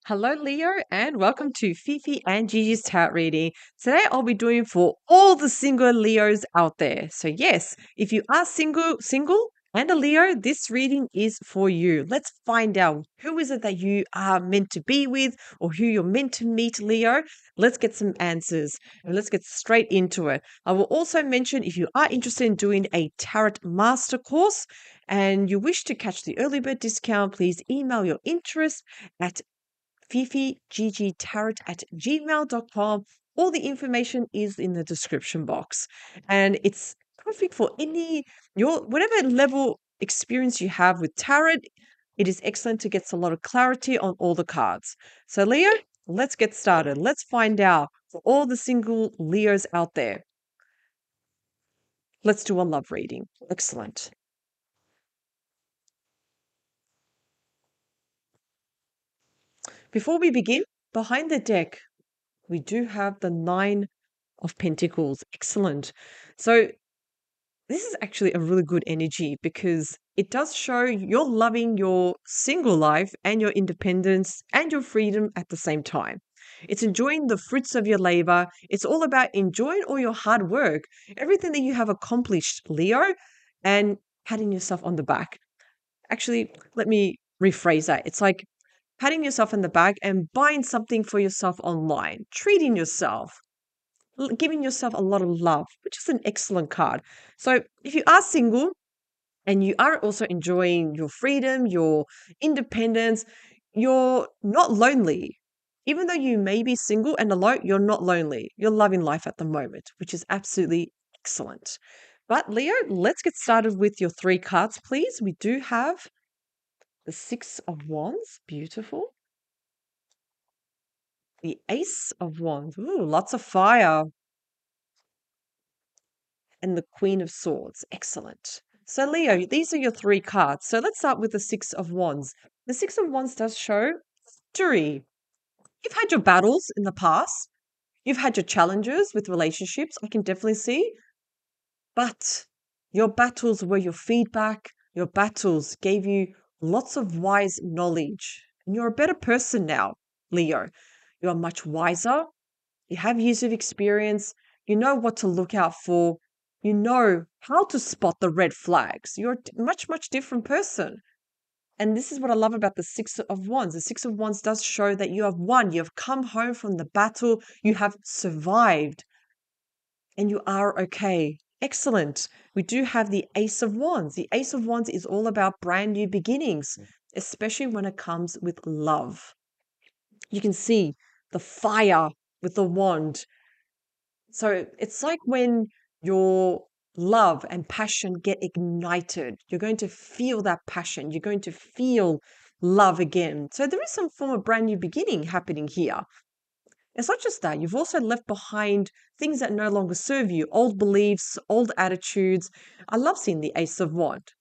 Hello, Leo, and welcome to Fifi and Gigi's Tarot reading. Today, I'll be doing for all the single Leos out there. So, yes, if you are single and a Leo, this reading is for you. Let's find out who is it that you are meant to be with, or who you're meant to meet, Leo. Let's get some answers and let's get straight into it. I will also mention if you are interested in doing a tarot master course and you wish to catch the early bird discount, please email your interest at fifiggtarot@gmail.com. All the information is in the description box. And it's perfect for your whatever level experience you have with tarot. It is excellent to get a lot of clarity on all the cards. So, Leo, let's get started. Let's find out for all the single Leos out there. Let's do a love reading. Excellent. Before we begin, behind the deck, we do have the Nine of Pentacles. Excellent. So this is actually a really good energy because it does show you're loving your single life and your independence and your freedom at the same time. It's enjoying the fruits of your labor. It's all about enjoying all your hard work, everything that you have accomplished, Leo, and patting yourself on the back. Actually, let me rephrase that. It's like patting yourself on the back and buying something for yourself online, treating yourself, giving yourself a lot of love, which is an excellent card. So if you are single and you are also enjoying your freedom, your independence, you're not lonely. Even though you may be single and alone, you're not lonely. You're loving life at the moment, which is absolutely excellent. But Leo, let's get started with your three cards, please. We do have the Six of Wands, beautiful. The Ace of Wands, ooh, lots of fire. And the Queen of Swords. Excellent. So, Leo, these are your three cards. So, let's start with the Six of Wands. The Six of Wands does show victory. You've had your battles in the past, you've had your challenges with relationships, I can definitely see, but your battles were your feedback, your battles gave you lots of wise knowledge, and you're a better person now, Leo. You are much wiser. You have years of experience. You know what to look out for. You know how to spot the red flags. You're a much, much different person. And this is what I love about the Six of Wands. The Six of Wands does show that you have won. You have come home from the battle. You have survived and you are okay. Excellent. We do have the Ace of Wands. The Ace of Wands is all about brand new beginnings, especially when it comes with love. You can see the fire with the wand. So it's like when your love and passion get ignited, you're going to feel that passion. You're going to feel love again. So there is some form of brand new beginning happening here. It's not just that, you've also left behind things that no longer serve you, old beliefs, old attitudes. I love seeing the Ace of Wand.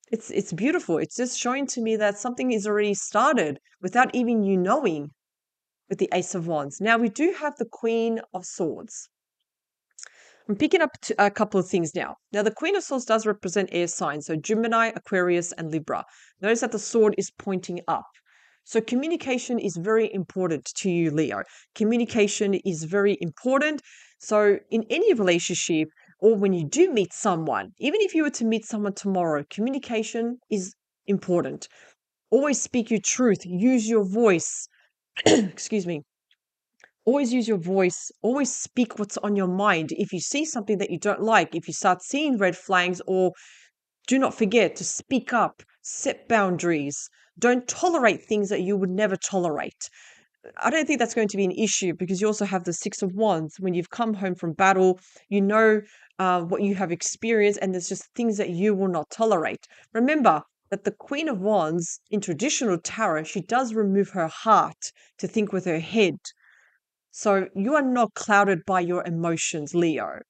It's beautiful. It's just showing to me that something is already started without even you knowing with the Ace of Wands. Now we do have the Queen of Swords. I'm picking up a couple of things now. Now, the Queen of Swords does represent air signs, so Gemini, Aquarius, and Libra. Notice that the sword is pointing up. So, communication is very important to you, Leo. Communication is very important. So, in any relationship, or when you do meet someone, even if you were to meet someone tomorrow, communication is important. Always speak your truth, use your voice. Excuse me. Always use your voice, always speak what's on your mind. If you see something that you don't like, if you start seeing red flags, or do not forget to speak up, set boundaries. Don't tolerate things that you would never tolerate. I don't think that's going to be an issue because you also have the Six of Wands. When you've come home from battle, you know what you have experienced, and there's just things that you will not tolerate. Remember that the Queen of Wands in traditional tarot, she does remove her heart to think with her head. So you are not clouded by your emotions, Leo.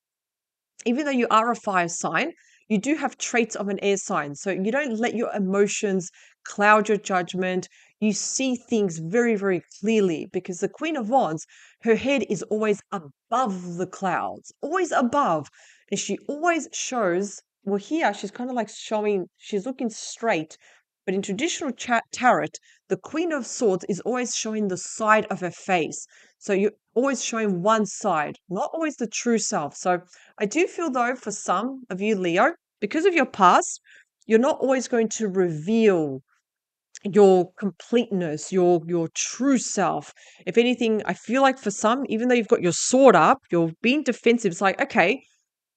Even though you are a fire sign, you do have traits of an air sign. So you don't let your emotions cloud your judgment. You see things very, very clearly because the Queen of Wands, her head is always above the clouds, always above. And she always shows, well, here she's kind of like showing, she's looking straight. But in traditional tarot, the Queen of Swords is always showing the side of her face. So you're always showing one side, not always the true self. So I do feel, though, for some of you, Leo, because of your past, you're not always going to reveal your completeness, your true self. If anything, I feel like for some, even though you've got your sword up, you're being defensive. It's like, okay,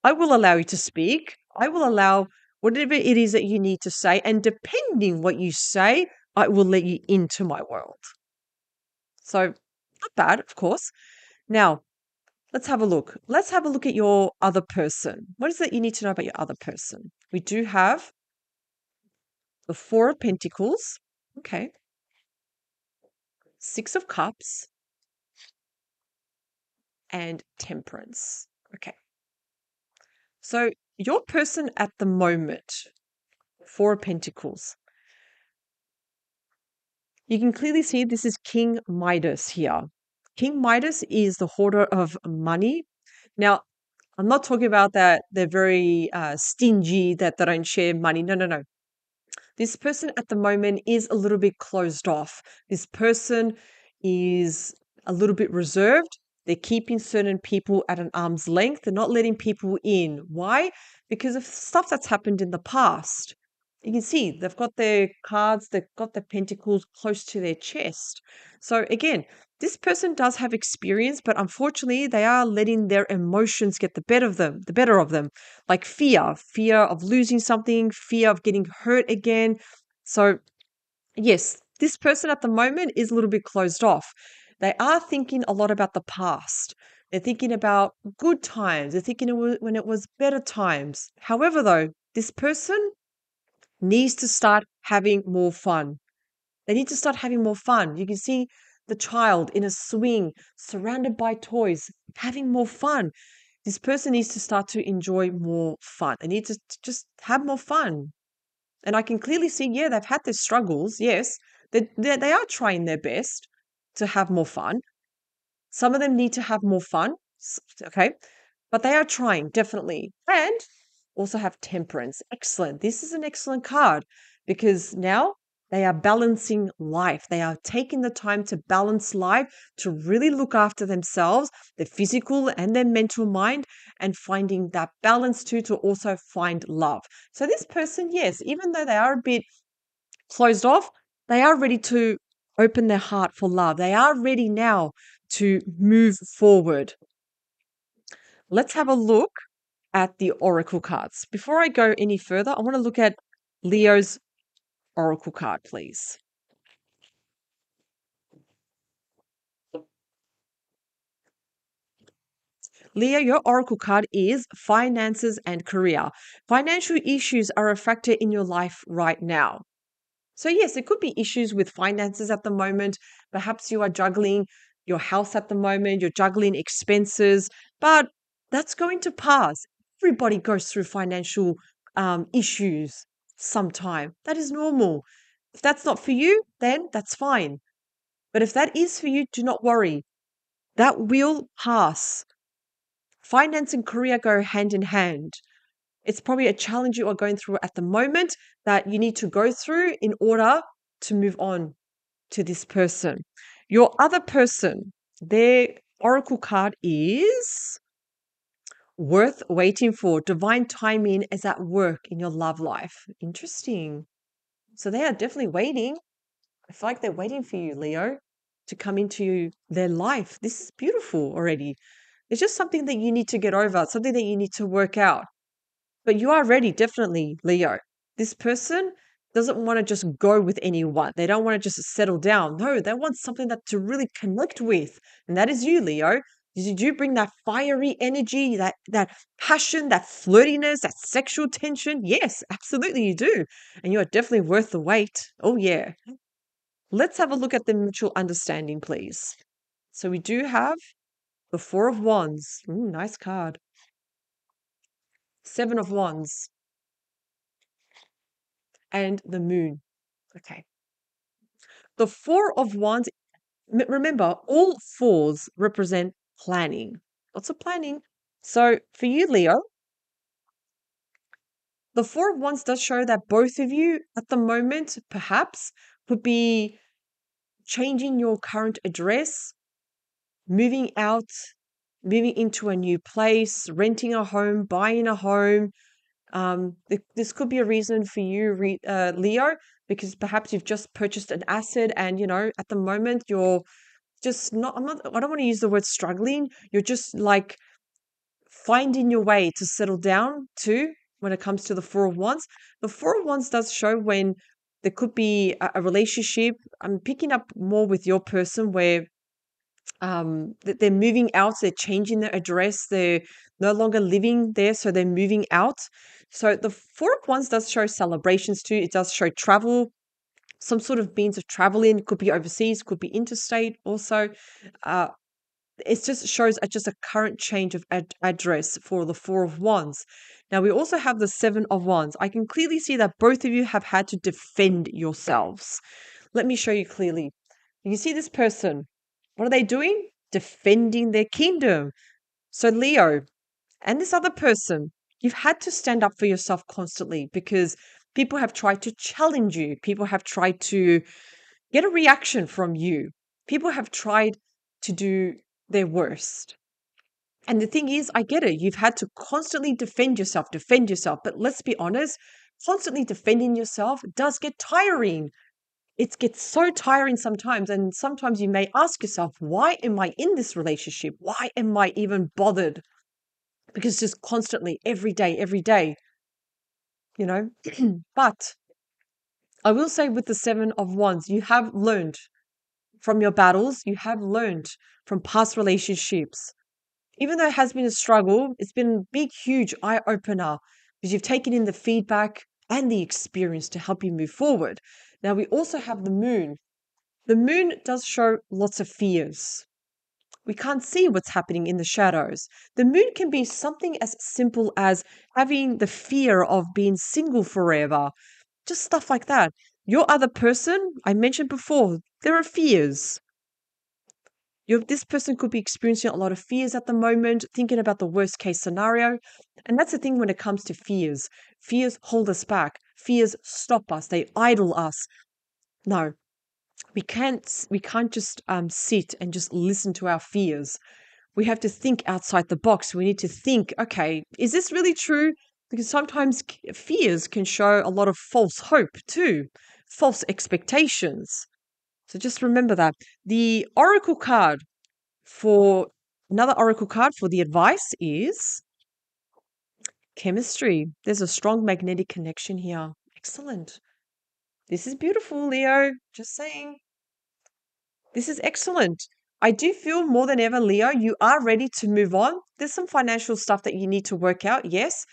I will allow you to speak. I will allow whatever it is that you need to say. And depending what you say, I will let you into my world. So not bad, of course. Now, let's have a look. Let's have a look at your other person. What is it you need to know about your other person? We do have the Four of Pentacles. Okay. Six of Cups and Temperance. Okay. So your person at the moment, Four of Pentacles, you can clearly see this is King Midas here. King Midas is the hoarder of money. Now, I'm not talking about that they're very stingy, that they don't share money. No, no, no. This person at the moment is a little bit closed off. This person is a little bit reserved. They're keeping certain people at an arm's length. They're not letting people in. Why? Because of stuff that's happened in the past. You can see they've got their cards, they've got the pentacles close to their chest. So, again, this person does have experience, but unfortunately, they are letting their emotions get the better of them, like fear of losing something, fear of getting hurt again. So, yes, this person at the moment is a little bit closed off. They are thinking a lot about the past. They're thinking about good times. They're thinking when it was better times. However, though, this person needs to start having more fun. They need to start having more fun. You can see the child in a swing, surrounded by toys, having more fun. This person needs to start to enjoy more fun. They need to just have more fun. And I can clearly see, yeah, they've had their struggles. Yes, they are trying their best to have more fun. Some of them need to have more fun. Okay. But they are trying, definitely. And also have temperance. Excellent. This is an excellent card because now they are balancing life. They are taking the time to balance life, to really look after themselves, their physical and their mental mind, and finding that balance too, to also find love. So, this person, yes, even though they are a bit closed off, they are ready to open their heart for love. They are ready now to move forward. Let's have a look at the oracle cards. Before I go any further, I want to look at Leo's oracle card, please. Leo, your oracle card is finances and career. Financial issues are a factor in your life right now. So, yes, there could be issues with finances at the moment. Perhaps you are juggling your house at the moment, you're juggling expenses, but that's going to pass. Everybody goes through financial issues sometime. That is normal. If that's not for you, then that's fine. But if that is for you, do not worry. That will pass. Finance and career go hand in hand. It's probably a challenge you are going through at the moment that you need to go through in order to move on to this person. Your other person, their oracle card is worth waiting for. Divine timing is at work in your love life. Interesting. So they are definitely waiting. I feel like they're waiting for you, Leo, to come into their life. This is beautiful already. It's just something that you need to get over, something that you need to work out. But you are ready, definitely, Leo. This person doesn't want to just go with anyone. They don't want to just settle down. No, they want something that to really connect with. And that is you, Leo. You do bring that fiery energy, that passion, that flirtiness, that sexual tension. Yes, absolutely you do. And you are definitely worth the wait. Oh, yeah. Let's have a look at the mutual understanding, please. So we do have the Four of Wands. Ooh, nice card. Seven of Wands and the Moon. Okay. The Four of Wands, remember, all fours represent planning. Lots of planning. So for you, Leo, The Four of Wands does show that both of you at the moment, perhaps, could be changing your current address, moving out, moving into a new place, renting a home, buying a home. This could be a reason for you, Leo, because perhaps you've just purchased an asset and, at the moment you're just I don't want to use the word struggling. You're just like finding your way to settle down too when it comes to the Four of Wands. The Four of Wands does show when there could be a relationship. I'm picking up more with your person where that they're moving out, they're changing their address, they're no longer living there, so they're moving out. So the Four of Wands does show celebrations too. It does show travel, some sort of means of traveling. Could be overseas, could be interstate also. Uh, it just shows just a current change of address for the Four of Wands. Now we also have the Seven of Wands. I can clearly see that both of you have had to defend yourselves. Let me show you clearly. You see this person. What are they doing? Defending their kingdom. So Leo and this other person, you've had to stand up for yourself constantly because people have tried to challenge you. People have tried to get a reaction from you. People have tried to do their worst. And the thing is, I get it. You've had to constantly defend yourself, defend yourself. But let's be honest, constantly defending yourself does get tiring. It gets so tiring sometimes. And sometimes you may ask yourself, why am I in this relationship? Why am I even bothered? Because just constantly, every day, you know. But I will say with the Seven of Wands, you have learned from your battles, you have learned from past relationships. Even though it has been a struggle, it's been a big, huge eye opener because you've taken in the feedback and the experience to help you move forward. Now, we also have the moon. The moon does show lots of fears. We can't see what's happening in the shadows. The moon can be something as simple as having the fear of being single forever, just stuff like that. Your other person, I mentioned before, there are fears. This person could be experiencing a lot of fears at the moment, thinking about the worst case scenario. And that's the thing when it comes to fears. Fears hold us back. Fears stop us. They idle us. No, we can't just sit and just listen to our fears. We have to think outside the box. We need to think, okay, is this really true? Because sometimes fears can show a lot of false hope too, false expectations. So just remember that. The oracle card for another oracle card for the advice is chemistry. There's a strong magnetic connection here. Excellent. This is beautiful, Leo. Just saying. This is excellent. I do feel more than ever, Leo, you are ready to move on. There's some financial stuff that you need to work out. Yes.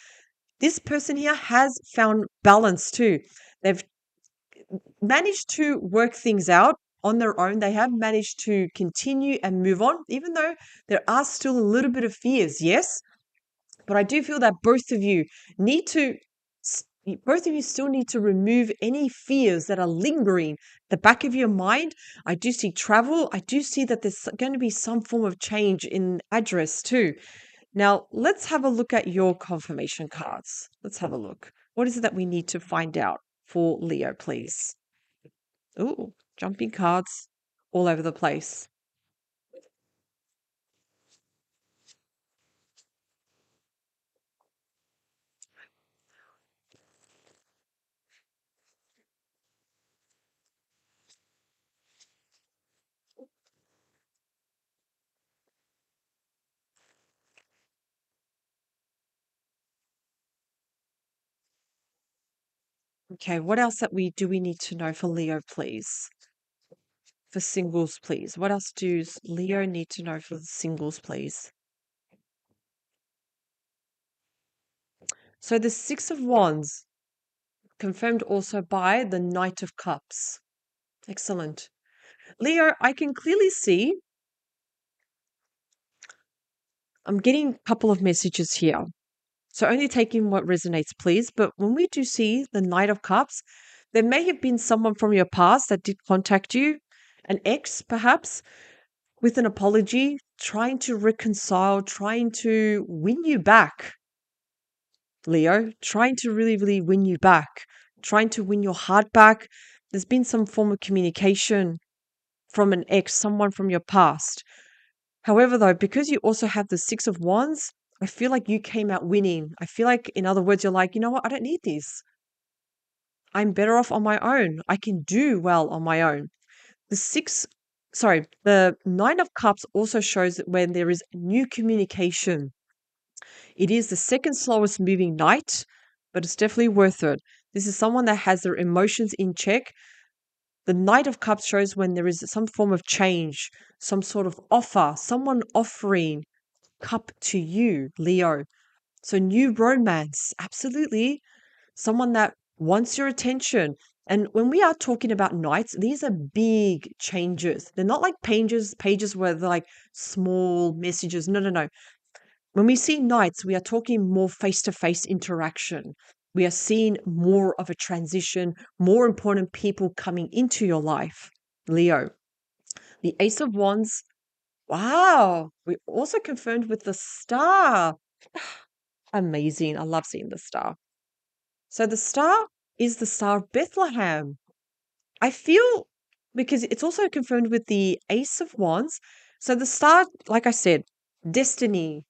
This person here has found balance too. They've managed to work things out on their own. They have managed to continue and move on, even though there are still a little bit of fears. Yes. But I do feel that need to, both of you still need to remove any fears that are lingering the back of your mind. I do see travel. I do see that there's going to be some form of change in address too. Now, let's have a look at your confirmation cards. Let's have a look. What is it that we need to find out for Leo, please? Ooh, jumping cards all over the place. Okay, what else do we need to know for Leo, please? For singles, please. What else does Leo need to know for the singles, please? So the Six of Wands, confirmed also by the Knight of Cups. Excellent. Leo, I can clearly see, I'm getting a couple of messages here. So only taking what resonates, please. But when we do see the Knight of Cups, there may have been someone from your past that did contact you, an ex perhaps, with an apology, trying to reconcile, trying to win you back. Leo, trying to really, really win you back, trying to win your heart back. There's been some form of communication from an ex, someone from your past. However, though, because you also have the Six of Wands, I feel like you came out winning. I feel like, in other words, you're like, you know what? I don't need this. I'm better off on my own. I can do well on my own. The the Nine of Cups also shows that when there is new communication, it is the second slowest moving night, but it's definitely worth it. This is someone that has their emotions in check. The Knight of Cups shows when there is some form of change, some sort of offer, someone offering cup to you, Leo. So, new romance, absolutely. Someone that wants your attention. And when we are talking about nights, these are big changes. They're not like pages where they're like small messages. No, no, no. When we see nights, we are talking more face to face interaction. We are seeing more of a transition, more important people coming into your life. Leo, the Ace of Wands. Wow. We also confirmed with the star. Amazing. I love seeing the star. So the star is the Star of Bethlehem. I feel because it's also confirmed with the Ace of Wands. So the star, like I said, destiny.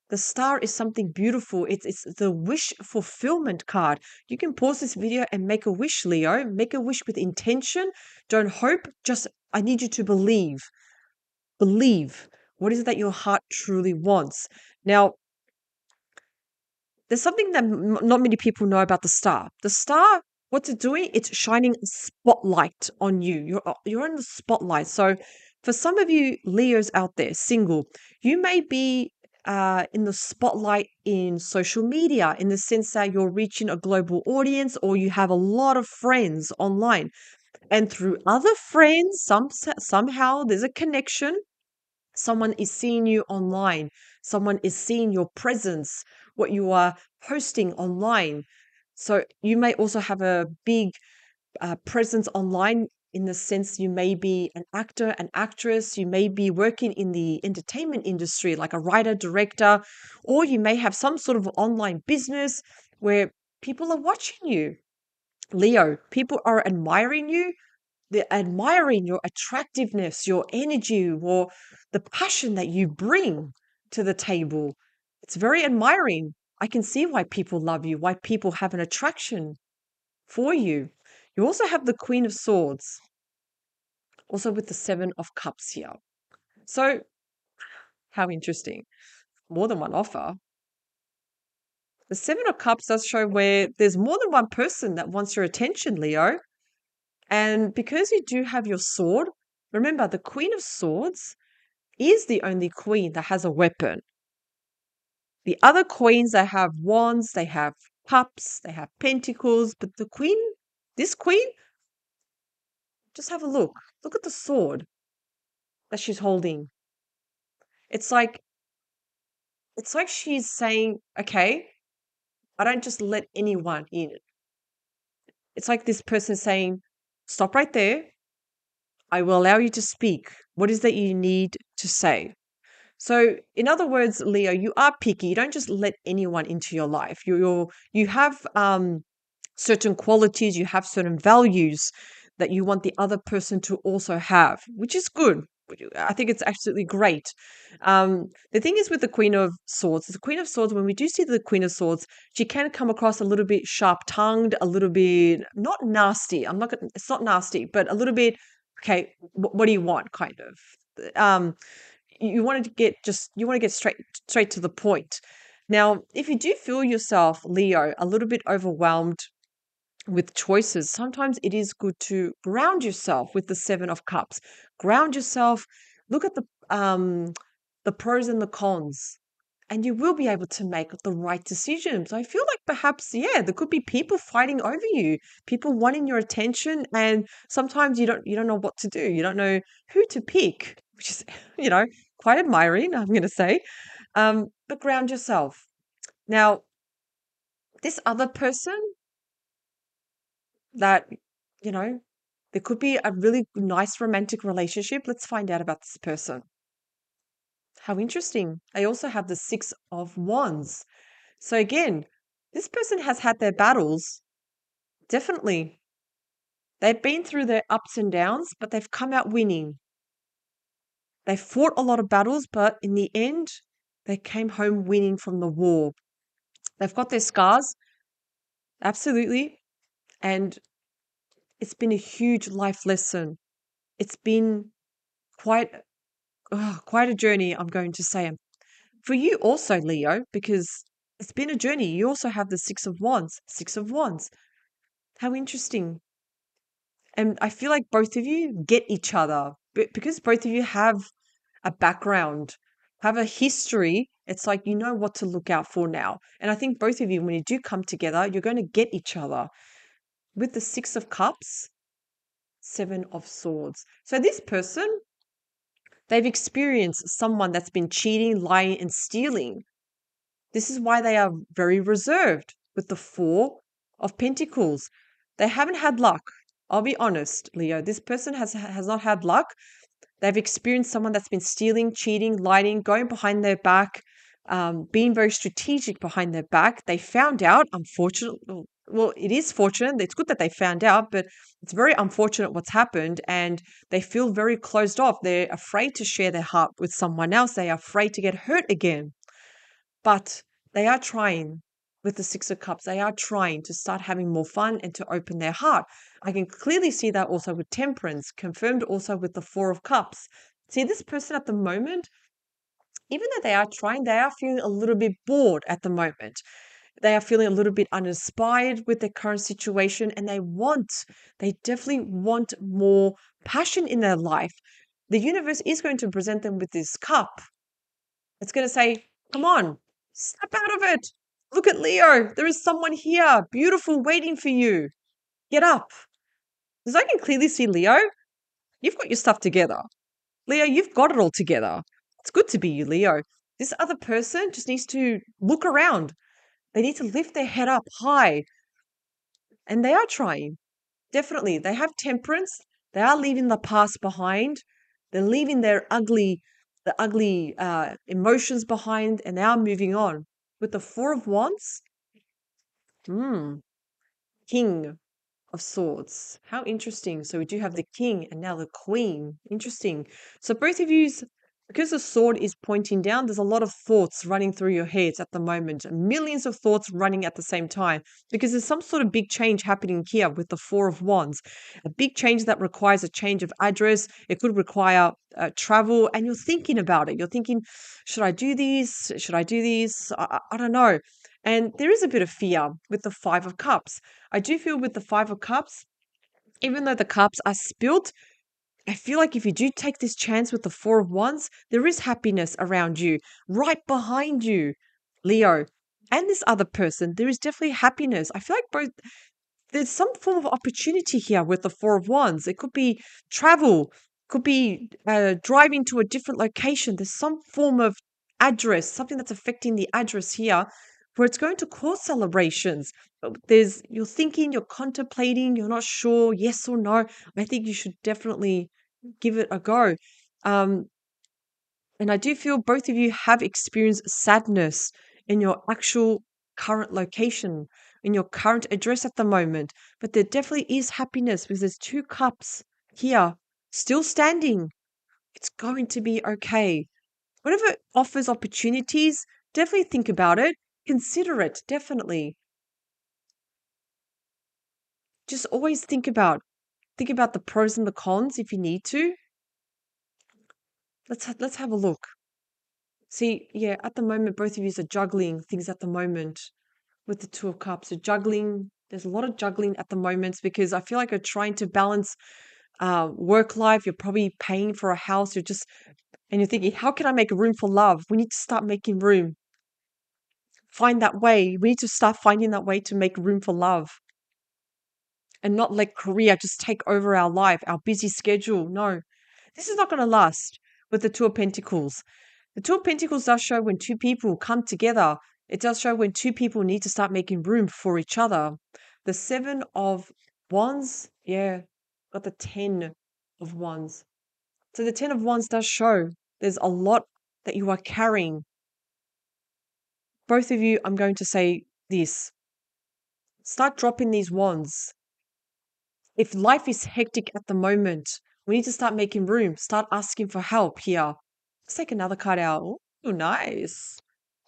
The star is something beautiful. It's the wish fulfillment card. You can pause this video and make a wish, Leo. Make a wish with intention. Don't hope. Just I need you to believe. Believe. What is it that your heart truly wants? Now, there's something that not many people know about the star. The star, what's it doing? It's shining a spotlight on you. You're in the spotlight. So, for some of you Leos out there, single, you may be in the spotlight in social media, in the sense that you're reaching a global audience, or you have a lot of friends online, and through other friends, somehow there's a connection. Someone is seeing you online. Someone is seeing your presence, what you are posting online. So you may also have a big presence online, in the sense you may be an actor, an actress, you may be working in the entertainment industry like a writer, director, or you may have some sort of online business where people are watching you. Leo, people are admiring you. They're admiring your attractiveness, your energy, or the passion that you bring to the table. It's very admiring. I can see why people love you, why people have an attraction for you. You also have the Queen of Swords, also with the Seven of Cups here. So, how interesting. More than one offer. The Seven of Cups does show where there's more than one person that wants your attention, Leo. And because you do have your sword, remember the Queen of Swords is the only queen that has a weapon. The other queens, they have wands, they have cups, they have pentacles, but the queen, this queen, just have a look. Look at the sword that she's holding. It's like she's saying, okay, I don't just let anyone in. It's like this person saying, stop right there. I will allow you to speak. What is that you need to say? So, in other words, Leo, you are picky. You don't just let anyone into your life. You have certain qualities, you have certain values that you want the other person to also have, which is good. I think it's absolutely great. The thing is with the Queen of Swords, the Queen of Swords, when we do see the Queen of Swords, she can come across a little bit sharp tongued, a little bit not nasty. It's not nasty, but a little bit, okay, what do you want, kind of. You want to get straight to the point. Now, if you do feel yourself, Leo, a little bit overwhelmed with choices, sometimes it is good to ground yourself with the Seven of Cups. Ground yourself, look at the pros and the cons, and you will be able to make the right decisions. I feel like perhaps, yeah, there could be people fighting over you, people wanting your attention, and sometimes you don't know what to do. You don't know who to pick, which is, you know, quite admiring, I'm going to say. But ground yourself. Now, this other person that, you know, there could be a really nice romantic relationship. Let's find out about this person. How interesting. I also have the Six of Wands. So again, This person has had their battles, definitely. They've been through their ups and downs, but they've come out winning. They fought a lot of battles, but in the end, they came home winning from the war. They've got their scars, absolutely. And it's been a huge life lesson. It's been quite quite a journey, I'm going to say. For you also, Leo, because it's been a journey. You also have the Six of Wands. Six of Wands. How interesting. And I feel like both of you get each other because both of you have a background, have a history. It's like you know what to look out for now. And I think both of you, when you do come together, you're going to get each other. With the Six of Cups, Seven of Swords. So this person, they've experienced someone that's been cheating, lying, and stealing. This is why they are very reserved with the Four of Pentacles. They haven't had luck. I'll be honest, Leo. This person has not had luck. They've experienced someone that's been stealing, cheating, lying, going behind their back, being very strategic behind their back. They found out, unfortunately, well, it is fortunate. It's good that they found out, but it's very unfortunate what's happened. And they feel very closed off. They're afraid to share their heart with someone else. They are afraid to get hurt again. But they are trying with the Six of Cups. They are trying to start having more fun and to open their heart. I can clearly see that also with Temperance, confirmed also with the Four of Cups. See, this person at the moment, even though they are trying, they are feeling a little bit bored at the moment. They are feeling a little bit uninspired with their current situation and they definitely want more passion in their life. The universe is going to present them with this cup. It's going to say, come on, step out of it. Look at Leo. There is someone here, beautiful, waiting for you. Get up. Because I can clearly see Leo, you've got your stuff together. Leo, you've got it all together. It's good to be you, Leo. This other person just needs to look around. They need to lift their head up high. And they are trying. Definitely. They have temperance. They are leaving the past behind. They're leaving the ugly emotions behind, and they are moving on. With the Four of Wands, hmm, King of Swords. How interesting. So we do have the King and now the Queen. Interesting. So both of you's, because the sword is pointing down, there's a lot of thoughts running through your heads at the moment. Millions of thoughts running at the same time because there's some sort of big change happening here with the Four of Wands. A big change that requires a change of address. It could require travel, and you're thinking about it. You're thinking, should I do these? Should I do these? I don't know. And there is a bit of fear with the Five of Cups. I do feel with the Five of Cups, even though the cups are spilt, I feel like if you do take this chance with the Four of Wands, there is happiness around you, right behind you, Leo. And this other person, there is definitely happiness. I feel like both there's some form of opportunity here with the Four of Wands. It could be travel, could be driving to a different location. There's some form of address, something that's affecting the address here, where it's going to cause celebrations. You're thinking, you're contemplating, you're not sure, yes or no. I think you should definitely give it a go. Um, and I do feel both of you have experienced sadness in your actual current location, in your current address at the moment. But there definitely is happiness because there's two cups here still standing. It's going to be okay. Whatever offers opportunities, definitely think about it. Consider it, definitely. Just always think about the pros and the cons if you need to. Let's have a look. See, yeah, at the moment, both of you are juggling things at the moment with the Two of Cups. So juggling, there's a lot of juggling at the moment because I feel like you're trying to balance work life. You're probably paying for a house. And you're thinking, how can I make room for love? We need to start making room. Find that way. We need to start finding that way to make room for love and not let career just take over our life, our busy schedule. No, this is not going to last with the Two of Pentacles. The Two of Pentacles does show when two people come together. It does show when two people need to start making room for each other. The Seven of Wands, yeah, got the Ten of Wands. So the Ten of Wands does show there's a lot that you are carrying. Both of you, I'm going to say this. Start dropping these wands. If life is hectic at the moment, we need to start making room. Start asking for help here. Let's take another card out. Oh, nice.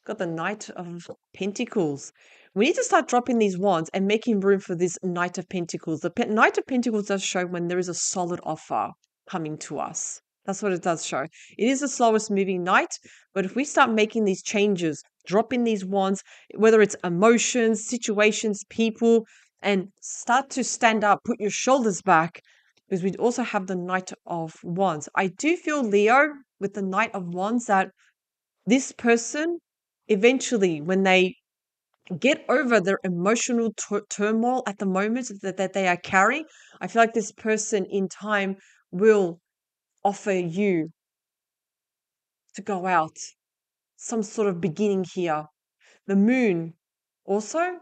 Got the Knight of Pentacles. We need to start dropping these wands and making room for this Knight of Pentacles. The Knight of Pentacles does show when there is a solid offer coming to us. That's what it does show. It is the slowest moving knight, but if we start making these changes, dropping these wands, whether it's emotions, situations, people, and start to stand up, put your shoulders back, because we also have the Knight of Wands. I do feel, Leo, with the Knight of Wands, that this person eventually, when they get over their emotional turmoil at the moment that they are carrying, I feel like this person in time will offer you to go out, some sort of beginning here. The moon also,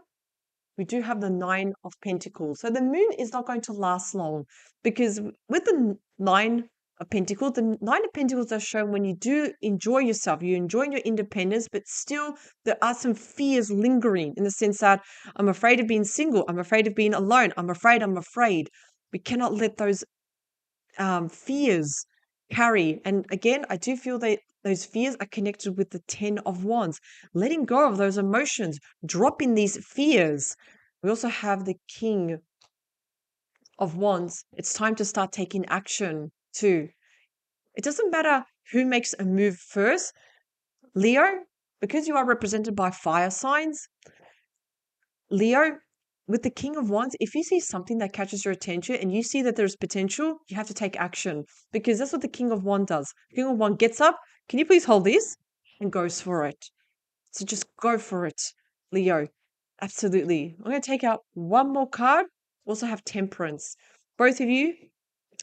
we do have the Nine of Pentacles. So the moon is not going to last long, because with the Nine of Pentacles, the Nine of Pentacles are shown when you do enjoy yourself, you enjoy your independence, but still there are some fears lingering, in the sense that I'm afraid of being single, I'm afraid of being alone, I'm afraid. We cannot let those fears carry. And again, I do feel that those fears are connected with the Ten of Wands. Letting go of those emotions, dropping these fears. We also have the King of Wands. It's time to start taking action too. It doesn't matter who makes a move first. Leo, because you are represented by fire signs, Leo, with the King of Wands, if you see something that catches your attention and you see that there's potential, you have to take action, because that's what the King of Wands does. King of Wands gets up, can you please hold this? And goes for it. So just go for it, Leo. Absolutely. I'm going to take out one more card. We also have Temperance. Both of you,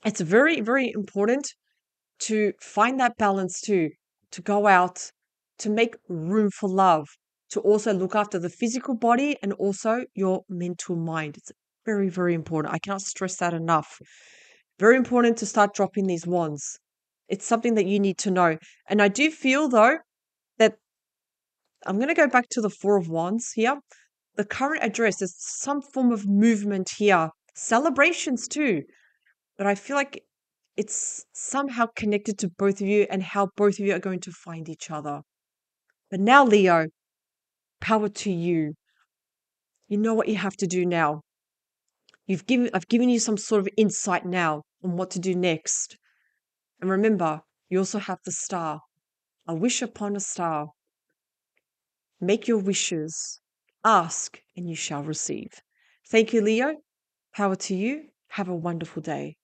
it's very, very important to find that balance too, to go out, to make room for love, to also look after the physical body and also your mental mind. It's very, very important. I cannot stress that enough. Very important to start dropping these wands. It's something that you need to know. And I do feel, though, that I'm going to go back to the Four of Wands here. The current address is some form of movement here. Celebrations too. But I feel like it's somehow connected to both of you and how both of you are going to find each other. But now, Leo, power to you. You know what you have to do now. I've given you some sort of insight now on what to do next. And remember, you also have the star. A wish upon a star. Make your wishes. Ask and you shall receive. Thank you, Leo. Power to you. Have a wonderful day.